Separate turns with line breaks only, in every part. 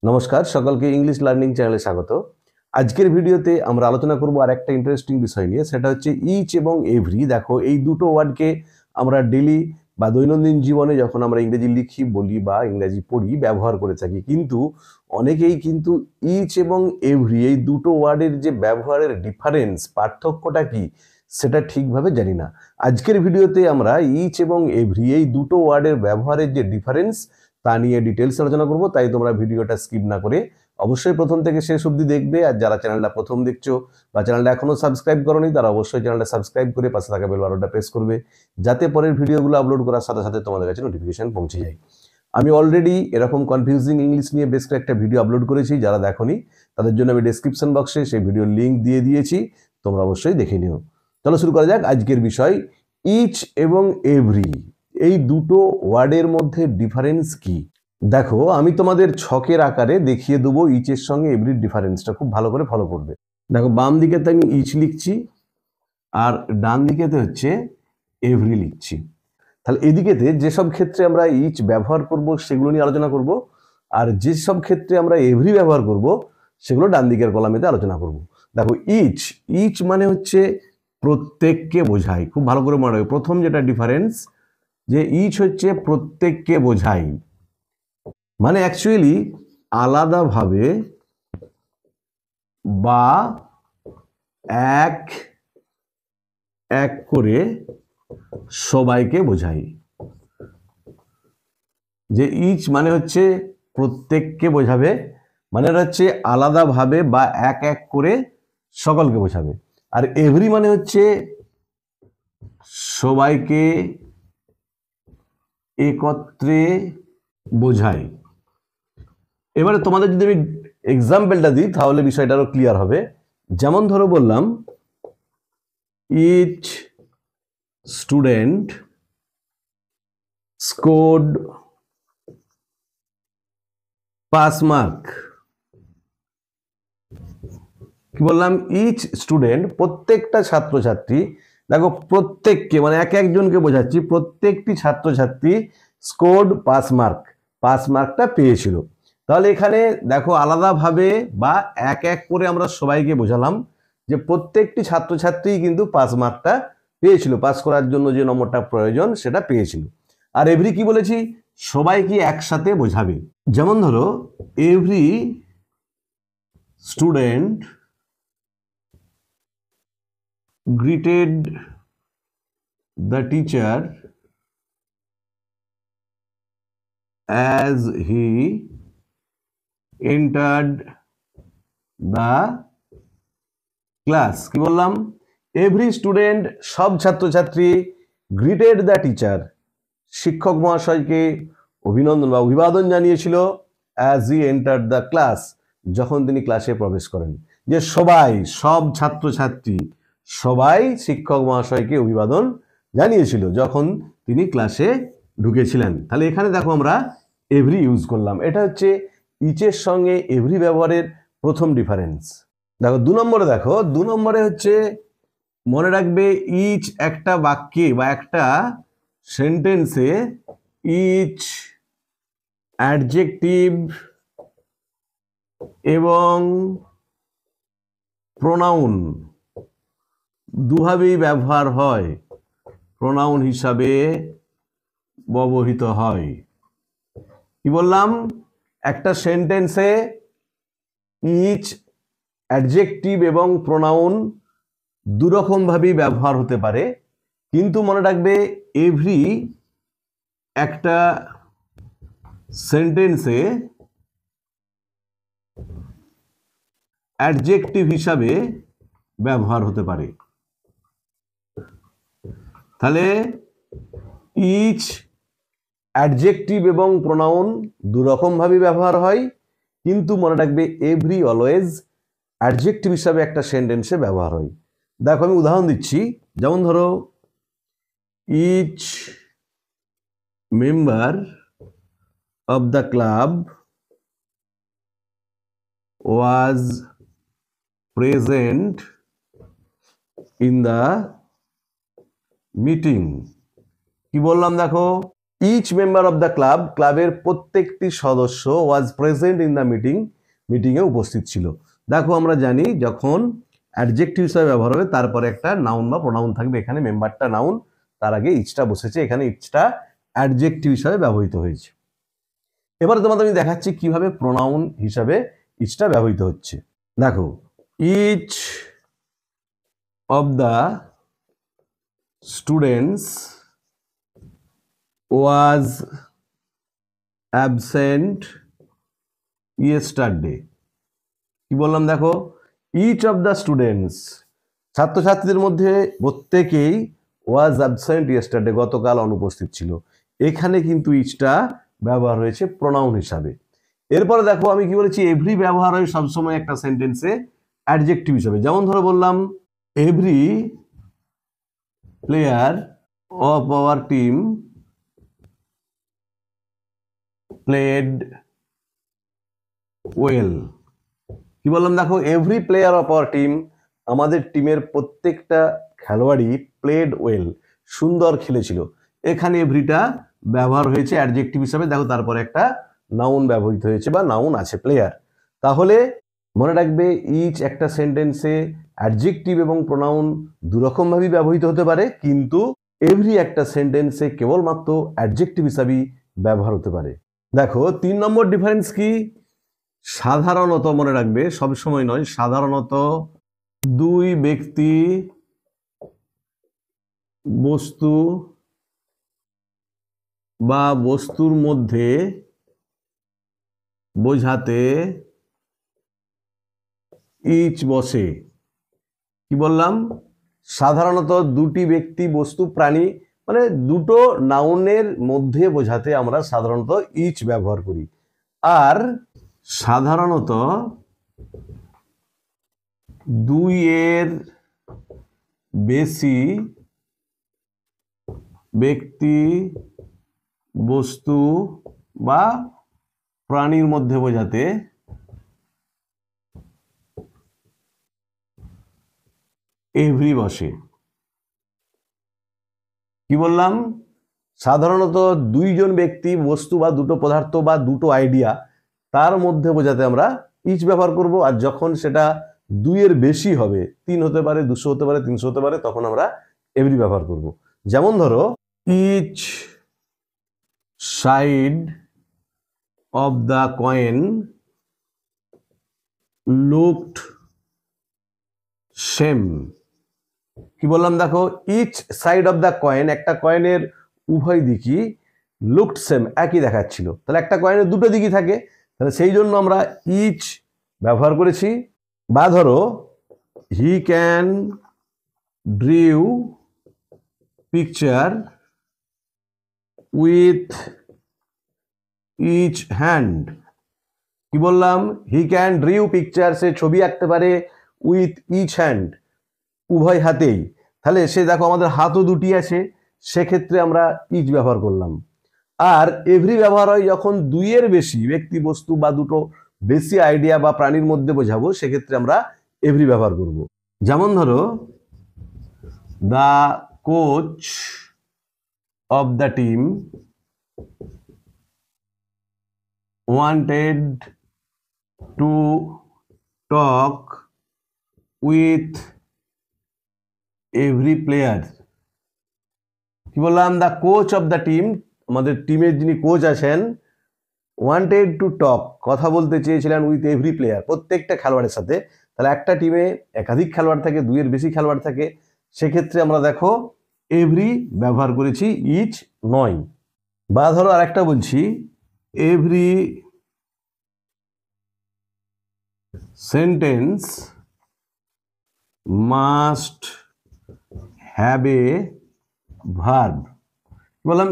নমস্কার সকলকে English learning চ্যানেলে স্বাগত। আজকের ভিডিওতে আমরা আলোচনা করব আর একটা ইন্টারেস্টিং বিষয় নিয়ে, সেটা হচ্ছে ইচ এবং এভরি। দেখো, এই দুটো ওয়ার্ডকে আমরা ডেলি বা দৈনন্দিন জীবনে যখন আমরা ইংরেজি লিখি, বলি বা ইংরেজি পড়ি ব্যবহার করে থাকি, কিন্তু অনেকেই কিন্তু ইচ এবং এভরি এই দুটো ওয়ার্ডের যে ব্যবহারের ডিফারেন্স, পার্থক্যটা কি সেটা ঠিকভাবে জানি না। আজকের ভিডিওতে আমরা ইচ এবং এভরি এই দুটো ওয়ার্ডের ব্যবহারের যে ডিফারেন্স তা নিয়ে ডিটেলস আলোচনা করব। তাই তোমরা ভিডিওটা স্কিপ না করে অবশ্যই প্রথম থেকে শেষ অবধি দেখবে। আর যারা চ্যানেলটা প্রথম দেখছো বা চ্যানেলটা এখনো সাবস্ক্রাইব করোনি, তারা অবশ্যই চ্যানেলটা সাবস্ক্রাইব করে পাশে থাকা বেল বাটনটা প্রেস করবে, যাতে পরের ভিডিওগুলো আপলোড করার সাথে সাথে তোমাদের কাছে নোটিফিকেশন পৌঁছে যায়। আমি অলরেডি এরকম কনফিউজিং ইংলিশ নিয়ে বেশ কয়েকটা ভিডিও আপলোড করেছি, যারা দেখোনি তাদের জন্য আমি ডেসক্রিপশন বক্সে সেই ভিডিওর লিঙ্ক দিয়ে দিয়েছি, তোমরা অবশ্যই দেখে নিও। চলো শুরু করা যাক আজকের বিষয়, ইচ এবং এভরি এই দুটো ওয়ার্ডের মধ্যে ডিফারেন্স কি। দেখো, আমি তোমাদের ছকের আকারে দেখিয়ে দেবো ইচের সঙ্গে এভরির ডিফারেন্সটা, খুব ভালো করে ফলো করবে। দেখো, বাম দিকেতে আমি ইচ লিখছি আর ডান দিকেতে হচ্ছে এভরি লিখছি। তাহলে এদিকেতে যেসব ক্ষেত্রে আমরা ইচ ব্যবহার করব সেগুলো নিয়ে আলোচনা করব, আর যেসব ক্ষেত্রে আমরা এভরি ব্যবহার করব সেগুলো ডান দিকের কলামেতে আলোচনা করব। দেখো, ইচ ইচ মানে হচ্ছে প্রত্যেককে বোঝায়। খুব ভালো করে মনে রাখবে, প্রথম যেটা ডিফারেন্স, যে ইচ হচ্ছে প্রত্যেককে বোঝায়, মানে অ্যাকচুয়ালি আলাদাভাবে বা এক এক করে সবাইকে বোঝায়। যে ইচ মানে হচ্ছে প্রত্যেককে বোঝাবে, মানে হচ্ছে আলাদাভাবে বা এক এক করে সকলকে বোঝাবে। আর এভরি মানে হচ্ছে সবাইকে একত্রে বোঝায়। এবারে তোমাদের যদি আমি এক্সাম্পলটা দিই তাহলে বিষয়টা আরো ক্লিয়ার হবে। যেমন ধরো বললাম, each student scored pass mark. কি বললাম? ইচ স্টুডেন্ট, প্রত্যেকটা ছাত্রছাত্রী, দেখো প্রত্যেককে মানে এক একজনকে বোঝাচ্ছি, প্রত্যেকটি ছাত্রছাত্রী স্কোরড পাস মার্ক, পাস মার্কটা পেয়েছিল। তাহলে এখানে দেখো আলাদাভাবে বা এক এক করে আমরা সবাইকে বোঝালাম যে প্রত্যেকটি ছাত্রছাত্রী কিন্তু পাস মার্কটা পেয়েছিল, পাস করার জন্য যে নম্বরটা প্রয়োজন সেটা পেয়েছিল। আর এভরি কি বলেছি? সবাইকে একসাথে বোঝাবে। যেমন ধরো, every student greeted the teacher as he entered the class। কি বললাম? এভরি স্টুডেন্ট, সব ছাত্রছাত্রী, গ্রিটেড দ্য টিচার, শিক্ষক মহাশয়কে অভিনন্দন বা অভিবাদন জানিয়েছিল, as he entered the class, যখন তিনি ক্লাসে প্রবেশ করেন। যে সবাই, সব ছাত্রছাত্রী সবাই শিক্ষক মহাশয়কে অভিবাদন জানিয়েছিল যখন তিনি ক্লাসে ঢুকেছিলেন। তাহলে এখানে দেখো আমরা এভরি ইউজ করলাম। এটা হচ্ছে ইচের সঙ্গে এভরি ব্যবহারের প্রথম ডিফারেন্স। দেখো দু নম্বরে হচ্ছে, মনে রাখবে ইচ একটা বাক্যে বা একটা সেন্টেন্সে ইচ অ্যাডজেক্টিভ এবং প্রোনাউন দুভাবেই ব্যবহার হয়, প্রোনাউন হিসাবে ব্যবহৃত হয়। কি বললাম? একটা সেন্টেন্সে ইচ অ্যাডজেক্টিভ এবং প্রোনাউন দুরকম ভাবেই ব্যবহার হতে পারে, কিন্তু মনে রাখবে এভরি একটা সেন্টেন্সে অ্যাডজেক্টিভ হিসাবে ব্যবহার হতে পারে। তাহলে ইচ অ্যাডজেক্টিভ এবং প্রোনাউন দুরকম ভাবে ব্যবহার হয়, কিন্তু মনে রাখবে এভরি অলওয়েজ অ্যাডজেক্টিভ হিসাবে একটা সেন্টেন্সে ব্যবহার হয়। দেখো আমি উদাহরণ দিচ্ছি। যেমন ধরো, each member of the club was present in the meeting. কি বললাম? দেখো, each member of the club, ক্লাবের প্রত্যেকটি সদস্য ওয়াজ প্রেজেন্ট ইন দ্য মিটিংয়ে উপস্থিত ছিল। দেখো আমরা জানি যখন অ্যাডজেক্টিভ হিসাবে ব্যবহার হবে তারপরে একটা নাউন বা প্রোনাউন থাকবে। এখানে মেম্বারটা নাউন, তার আগে ইচটা বসেছে, এখানে ইচটা অ্যাডজেক্টিভ হিসাবে ব্যবহৃত হয়েছে। এবারে তোমাদের আমি দেখাচ্ছি কিভাবে প্রোনাউন হিসাবে ইচটা ব্যবহৃত হচ্ছে। দেখো, each of the students was absent yesterday. কি বললাম দেখো, ইচ অফ দ্য স্টুডেন্টস, ছাত্রছাত্রীদের মধ্যে প্রত্যেকেই ওয়াজ অ্যাবসেন্ট ইয়েস্টারডে, গতকাল অনুপস্থিত ছিল। এখানে কিন্তু ইচটা ব্যবহার হয়েছে প্রোনাউন হিসাবে। এরপরে দেখো আমি কি বলেছি, এভরি ব্যবহার হয় সবসময় একটা সেন্টেন্সে অ্যাডজেক্টিভ হিসাবে। যেমন ধরো বললাম, every player of our team played well. কি বললাম দেখো, every player of our team, আমাদের টিমের প্রত্যেকটা খেলোয়াড়ই প্লেড ওয়েল, সুন্দর খেলেছিল। এখানে এভরিটা ব্যবহার হয়েছে অ্যাডজেক্টিভ হিসাবে। দেখো তারপরে একটা নাউন ব্যবহৃত হয়েছে বা নাউন আছে প্লেয়ার। তাহলে মনে রাখবে, ইচ একটা সেন্টেন্সে অ্যাডজেক্টিভ এবং প্রোনাউন দুরকমভাবেই ব্যবহৃত হতে পারে, কিন্তু এভরি একটা সেন্টেন্সে কেবলমাত্র অ্যাডজেক্টিভ হিসাবেই ব্যবহার হতে পারে। দেখো 3 নম্বর ডিফারেন্স কি, সাধারণত মনে রাখবে, সবসময় নয়, সাধারণত দুই ব্যক্তি বস্তু বা বস্তুর মধ্যে বোঝাতে ইচ বসে। কি বললাম, সাধারণত দুটি ব্যক্তি বস্তু প্রাণী মানে দুটো নাউনের মধ্যে বোঝাতে আমরা সাধারণত ইচ ব্যবহার করি। আর সাধারণত দুই এর বেশি ব্যক্তি বস্তু বা প্রাণীর মধ্যে বোঝাতে এভরি বসে। কি বললাম, সাধারণত দুইজন ব্যক্তি বস্তু বা দুটো পদার্থ বা দুটো আইডিয়া তার মধ্যে বোঝাতে আমরা ইচ ব্যবহার করব। আর যখন সেটা দুইয়ের বেশি হবে, 3 হতে পারে, 200 হতে পারে, 300 হতে পারে, তখন আমরা এভরি ব্যবহার করব। যেমন ধরো, each side of the coin looked same. কি বললাম দেখো, each side of the coin, একটা কয়েনের উভয় দিকই লুকড সেম, একই দেখাচ্ছিল। তাহলে একটা কয়েনের দুটো দিকই থাকে, তাহলে সেই জন্য আমরা ইচ ব্যবহার করেছি। বা ধরো, he can draw picture with each hand. কি বললাম, হি ক্যান ড্রিউ পিকচার, সে ছবি আঁকতে পারে, উইথ ইচ হ্যান্ড, উভয় হাতেই। তাহলে সে দেখো আমাদের হাতও দুটি আছে, সেক্ষেত্রে আমরা ইচ ব্যবহার করলাম। আর এভরি ব্যবহার হয় যখন দুইয়ের বেশি ব্যক্তি বস্তু বা দুটো বেশি আইডিয়া বা প্রাণীর মধ্যে বোঝাবো, সেক্ষেত্রে আমরা এভরি ব্যবহার করব। যেমন ধরো, the coach of the team wanted to talk with every player. কি বললাম, the coach of the team, আমাদের টিমের যিনি কোচ আছেন, ওয়ান্টেড টু টক, কথা বলতে চেয়েছিলেন উইথ এভরি প্লেয়ার, প্রত্যেকটা খেলোয়াড়ের সাথে। তাহলে একটা টিমে একাধিক খেলোয়াড় থাকে, দুইয়ের বেশি খেলোয়াড় থাকে, সেক্ষেত্রে আমরা দেখো এভরি ব্যবহার করেছি, ইচ নয়। বা ধরো আরেকটা বলছি, every sentence must have a verb. বললাম,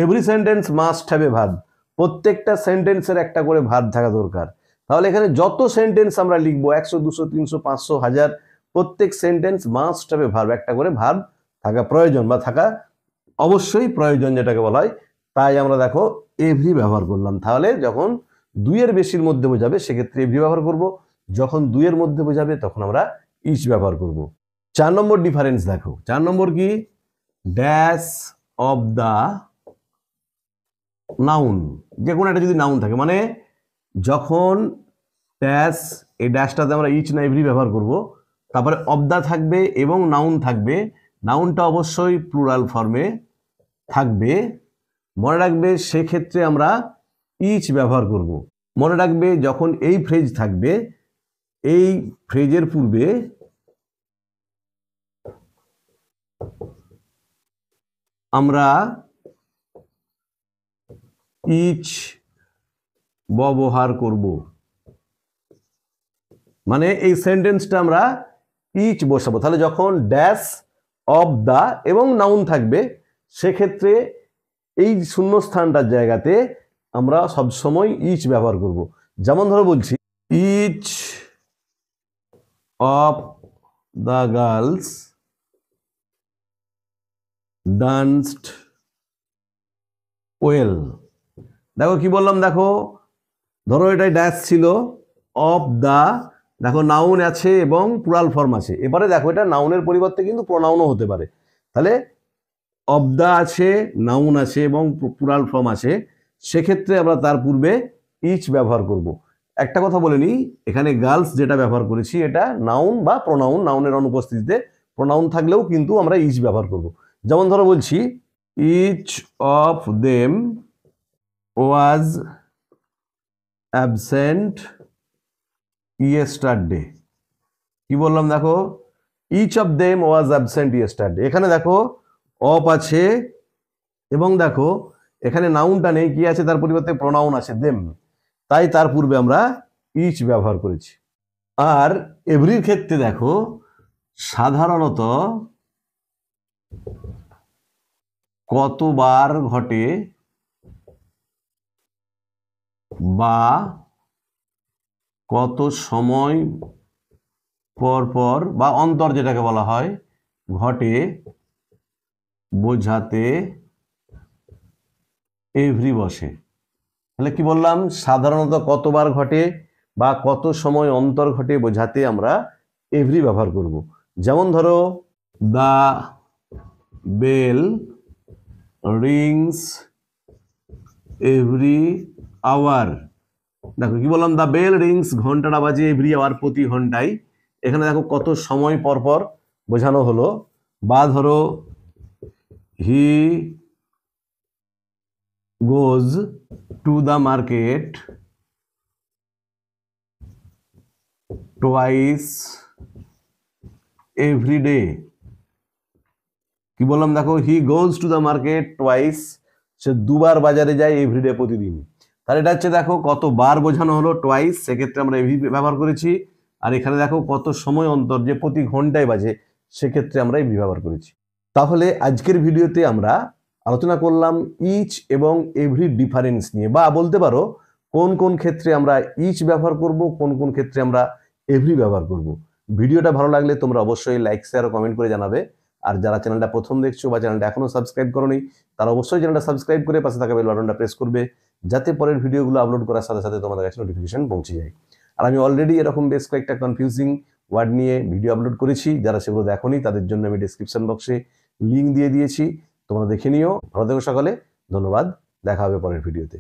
every sentence must have a verb, প্রত্যেকটা সেন্টেন্সের একটা করে ভার্ব থাকা দরকার। তাহলে এখানে যত সেন্টেন্স আমরা লিখবো, 100, 200, 300, 500, 1000, প্রত্যেক sentence must have a verb, একটা করে ভার্ব থাকা প্রয়োজন বা থাকা অবশ্যই প্রয়োজন, যেটাকে বলা হয়। তাই আমরা দেখো এভরি ব্যবহার করলাম। তাহলে যখন দুইয়ের বেশির মধ্যে বোঝাবে, সেক্ষেত্রে এভরি ব্যবহার করব। যখন দুইয়ের মধ্যে বোঝাবে, তখন আমরা ইচ ব্যবহার করব। 4 নম্বর ডিফারেন্স দেখো, 4 নম্বর কি, ড্যাশ অফ দ্য নাউন, যে কোনো একটা যদি নাউন থাকে, মানে যখন ড্যাশ, এই ড্যাশটাতে আমরা ইচ না এভরি ব্যবহার করব, তারপরে অব দা থাকবে এবং নাউন থাকবে, নাউনটা অবশ্যই প্লুরাল ফর্মে থাকবে, মনে রাখবে সেক্ষেত্রে আমরা ইচ ব্যবহার করব। মনে রাখবে যখন এই ফ্রেজ থাকবে, এই ফ্রেজের পূর্বে আমরা ইচ ব্যবহার করব, মানে এই সেন্টেন্সটা আমরা ইচ বসাবো। তাহলে যখন ড্যাশ, অফ দা এবং নাউন থাকবে, সেক্ষেত্রে এই শূন্যস্থানটার জায়গাতে আমরা সবসময় ইচ ব্যবহার করব। যেমন ধরো বলছি, each of the girls danced well. দেখো কি বললাম, দেখো ধরো এটাই ড্যাশ ছিল, অফ দা, দেখো নাউন আছে এবং প্লুরাল ফর্ম আছে। এবারে দেখো এটা নাউনের পরিবর্তে কিন্তু প্রোনাউনও হতে পারে। তাহলে অফ দা আছে, নাউন আছে এবং প্লুরাল ফর্ম আছে, সেক্ষেত্রে আমরা তার পূর্বে ইচ ব্যবহার করব। একটা কথা বলে নিই, এখানে গার্লস যেটা ব্যবহার করেছি এটা নাউন বা প্রোনাউন, নাউনের অনুপস্থিতিতে প্রোনাউন থাকলেও কিন্তু আমরা ইচ ব্যবহার করব। যেমন ধরো বলছি, each of them was absent yesterday. কি বললাম দেখো, each of them was absent yesterday. এখানে দেখো অফ আছে এবং দেখো এখানে নাউনটা নেই, কি আছে তার পরিবর্তে প্রোনাউন আছে দেম, তাই তার পূর্বে আমরা ইচ ব্যবহার করেছি। আর এভরির ক্ষেত্রে দেখো সাধারণত কতবার ঘটে বা কত সময় পর পর বা অন্তর যেটাকে বলা হয় ঘটে বোঝাতে এভরি বসে। তাহলে কি বললাম, সাধারণত কতবার ঘটে বা কত সময় অন্তর ঘটে বোঝাতে আমরা এভরি ব্যবহার করব। যেমন ধরো, the bell rings every hour. দেখো কি বললাম, দ্য বেল রিংস, ঘন্টাটা বাজে এভরি আওয়ার, প্রতি ঘন্টায়। এখানে দেখো কত সময় পর পর বোঝানো হলো। বা ধরো, he goes to the market twice every day. কি বললাম দেখো, he goes to the market twice, সে দুবার বাজারে যায় এভরিডে, প্রতিদিন। তাহলে এটা হচ্ছে দেখো কতবার বোঝানো হলো, টোয়াইস, সেক্ষেত্রে আমরা এভরি ব্যবহার করেছি। আর এখানে দেখো কত সময় অন্তর, যে প্রতি ঘন্টায় বাজে, সেক্ষেত্রে আমরা এভরি ব্যবহার করেছি। তাহলে আজকের ভিডিওতে আমরা আলোচনা করলাম ইচ এবং এভরি ডিফারেন্স নিয়ে, বা বলতে পারো কোন কোন ক্ষেত্রে আমরা ইচ ব্যবহার করব, কোন কোন ক্ষেত্রে আমরা এভরি ব্যবহার করব। ভিডিওটা ভালো লাগলে তোমরা অবশ্যই লাইক, শেয়ার ও কমেন্ট করে জানাবে। আর যারা চ্যানেলটা প্রথম দেখছো বা চ্যানেলটা এখনো সাবস্ক্রাইব করোনি, তারা অবশ্যই চ্যানেলটা সাবস্ক্রাইব করে পাশে থাকা বেল বাটনটা প্রেস করবে, যাতে পরের ভিডিওগুলো আপলোড করার সাথে সাথে তোমাদের কাছে নোটিফিকেশন পৌঁছে যায়। আর আমি অলরেডি এরকম বেশ কয়েকটা কনফিউজিং ওয়ার্ড নিয়ে ভিডিও আপলোড করেছি, যারা সেগুলো দেখোনি তাদের জন্য আমি ডেসক্রিপশন বক্সে লিঙ্ক দিয়ে দিয়েছি, তোমরা দেখে নিও। ভালো থেকো সকলে, ধন্যবাদ, দেখা হবে পরের ভিডিওতে।